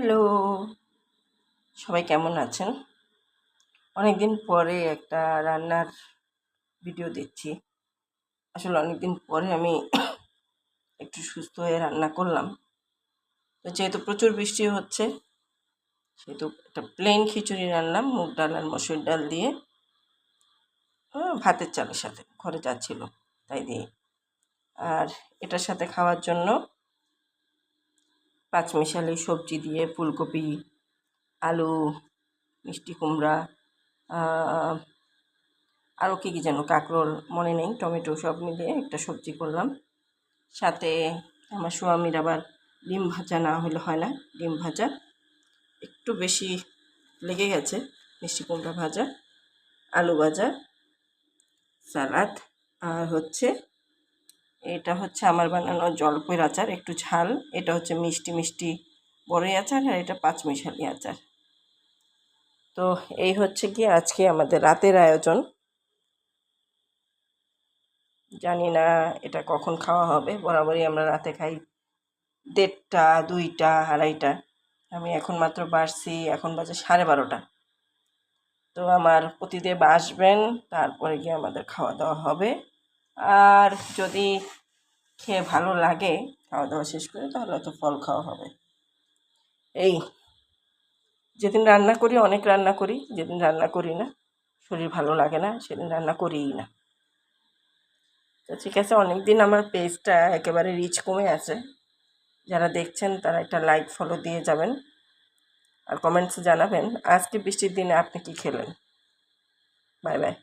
Hello, সবাই কেমন আছেন? অনেকদিন পরে একটা রান্নার ভিডিও দিচ্ছি। আসলে অনেকদিন পরে আমি একটু সুস্থ হয়ে রান্না করলাম। তো যেহেতু প্রচুর বৃষ্টি হচ্ছে, সেহেতু একটা প্লেন খিচুড়ি রান্নাম মুগ ডাল আর মসুর ডাল দিয়ে, ভাতের চালের সাথে ঘরে যা ছিল তাই দিয়ে। আর এটার সাথে খাওয়ার জন্য পাঁচমিশালি সবজি দিয়ে ফুলকপি, আলু, মিষ্টি কুমড়া, আরও কী যেন কাঁকরোল মনে নেই, টমেটো সব মিলিয়ে একটা সবজি করলাম। সাথে আমার স্বামীর আবার ডিম ভাজা না হলে হয় না, ডিম ভাজা একটু বেশি লেগে গেছে, মিষ্টি কুমড়া ভাজা, আলু ভাজা, সালাদ, আর এটা হচ্ছে আমার বানানো জলপাইয়ের আচার, একটু ঝাল। এটা হচ্ছে মিষ্টি মিষ্টি বড়ই আচার, আর এটা পাঁচমিশালি আচার। তো এই হচ্ছে কি আজকে আমাদের রাতের আয়োজন। জানি না এটা কখন খাওয়া হবে, বরাবরই আমরা রাতে খাই 1:30, 2টা, 2:30। আমি এখন মাত্র বাড়ছি, এখন বাজে 12:30। তো আমার পতিদেব আসবেন, তারপরে গিয়ে আমাদের খাওয়া দাওয়া হবে। আর যদি খেয়ে ভালো লাগে খাওয়া দাওয়া শেষ করে, তাহলে তো ফল খাওয়া হবে। এই যেদিন রান্না করি অনেক রান্না করি, যেদিন রান্না করি না, শরীর ভালো লাগে না, সেদিন রান্না করিই না। তো ঠিক আছে, অনেক দিন আমার পেজটা একেবারে রিচ কমে আছে। যারা দেখছেন তারা একটা লাইক ফলো দিয়ে যাবেন, আর কমেন্টসে জানাবেন আজকে বৃষ্টির দিনে আপনি কি খেলেন। Bye bye.